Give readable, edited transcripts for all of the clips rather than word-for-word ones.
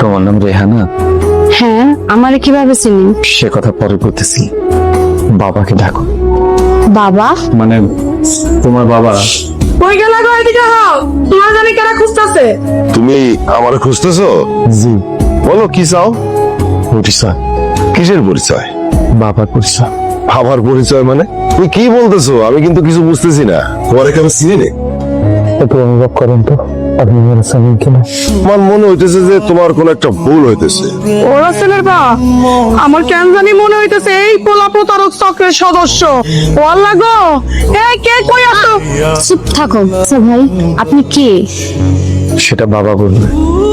তোমার নাম রেহানা? হ্যাঁ, আমারে কিভাবে চিনি? সে কথা পরে বলতেছি, বাবাকে ডাকো। বাবা? মানে তোমার বাবা। কই গেলা গো? এদিকে হও, তোমার জানি কেনা খুঁজতাছে। তুমি আমারে খুঁজতেছো? জি। বলো কি চাও? পরিচয়। কিসের পরিচয়? বাবার পরিচয়। আমার পরিচয় মানে? তুমি কি বলতেছো? আমি কিন্তু কিছু বুঝতেছি না। তোমার এখানে চিনি নে? একটু অনুভব করেন তো, আপনি মেরে সামিন কিনা। আমার মনে হইতেছে যে তোমার কোন একটা ভুল হইতেছে। ওরা ছেলের বা আমার কেন জানি মনে হইতেছে এই পোলা প্রতারক চক্রের সদস্য। ওয়াল্লা গো, এই কে কই আসো? চুপ থাকো। আচ্ছা ভাই, আপনি কে? সেটা বাবা বলবে।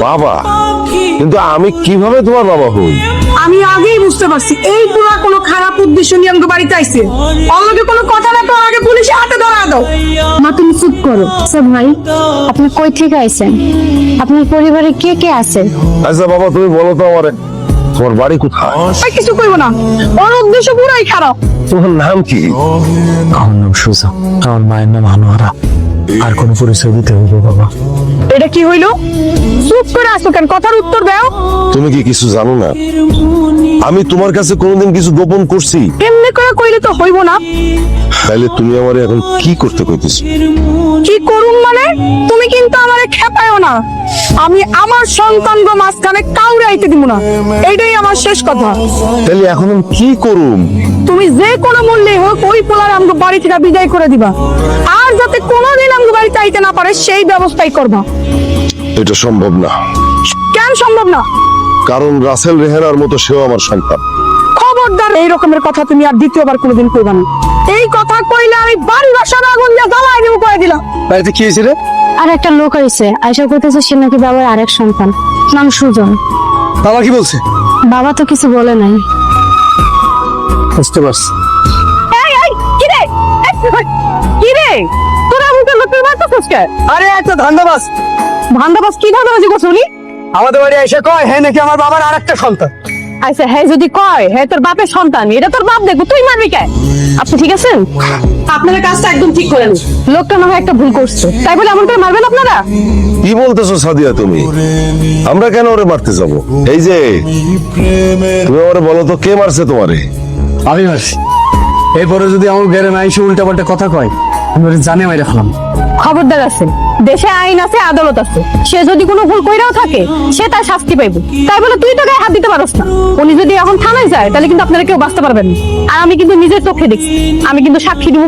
বাবা? কিন্তু আমি কিভাবে তোমার বাবা হই? আমি আগেই বুঝতে পারছি এই পোলা কোনো খারাপ উদ্দেশ্য নিয়ে আমাকে বাড়িতে আইছে। অন্যকে কোনো কথা না তো আগে পুলিশে হাতে ধরা দাও। মা তুমি চুপ করো। আচ্ছা ভাই, আপনি কই থেকে আইছেন? আপনার পরিবারে কে কে আছে? আচ্ছা বাবা, তুমি বলো তো আমারে, তোমার বাড়ি কোথায়? আর কিছু কইব না, ওর উদ্দেশ্য পুরাই খারাপ। তোমার নাম কি? আমার নাম সুজা, আমার মায়ের নাম আনোয়ারা। আর কোনো পরিচয় দিতে হইব বাবা? এটা কি হইলো? চুপ করে আসো কেন? কথার উত্তর দাও। তুমি কি কিছু জানো না? আমি তোমার কাছে কোনোদিন কিছু গোপন করছি? এমনি করে কইলে তো হইব না। তাইলে তুমি আমারে এখন কি করতে কইতেছো? কি করুন মানে? তুমি কিন্তু আমারে খেপায়ও না। আমি আমার সন্তানকে মাঝখানে কাউরে আইতে দিব না, এইটাই আমার শেষ কথা। তাইলে এখন আমি কি করুম? তুমি যে কোনো মূল্যে হোক ওই পোলার আমাকে বাড়ি থেকে বিদায় করে দিবা, আর যাতে কোনোদিন আমাকে বাড়িতে আইতে না পারে সেই ব্যবস্থাই করবা। এটা সম্ভব না। কেন সম্ভব না? কারণ রাসেল রেহানার মতো সেও আমার সন্তান। খবরদার এই রকমের কথা তুমি আর দ্বিতীয়বার কোনোদিন কইবা না। এই কথা কইলে আমি বাড়ি বাসার আগুন দিয়ে জ্বালাই দিব কয়ে দিলাম। বাড়িতে কি হয়েছে রে? আর একটা লোক আইছে, আয়সা করতেছে সে নাকি বাবার আরেক সন্তান, নাম সুজন। বাবা কি বলছে? বাবা তো কিছু বলে নাই। বুঝতে পারছি। এই এই কি রে? কি রে? তোরা আমাকে লোকের মারতেছিস কেন? আরে একটা ধান্দাবাজ ভান্দাবাস কি ধান্দাবাজি করছ উনি? আমাদের বাড়ি এসে কয় হ্যাঁ নাকি আমার বাবার আরেকটা সন্তান। আচ্ছা হ্যাঁ যদি কয় হ্যাঁ তোর বাপের সন্তান, এটা তোর বাপ দেখবো, তুই মারবি কে? আপনি ঠিক আছেন? আপনারা কাজটা একদম ঠিক করেন। লোকটা না হয় একটা ভুল করছে, তাই বলে এমন করে মারবেন আপনারা? কি বলতেছো সাদিয়া তুমি? আমরা কেন ওরে মারতে যাব? এই যে তুমি আমারে বলো তো, কে মারছে তোমারে? আমি মারছি। এরপরে যদি আমার ঘরে মাইসে উল্টা পাল্টা কথা কয়, আমি ওরে জানে মাইরা ফেলাম। খবরদার আছে, দেশে আইন আছে, আদালত আছে। সে যদি কোনো ভুল কইরাও থাকে সে তার শাস্তি পাইবে, তাই বলে তুই তো গায়ে হাত দিতে পারস না। উনি যদি এখন থানায় যায় তাহলে কিন্তু আপনারা কেউ বাঁচতে পারবেন না। আর আমি কিন্তু নিজের চোখে দেখছি, আমি কিন্তু সাক্ষী দিব।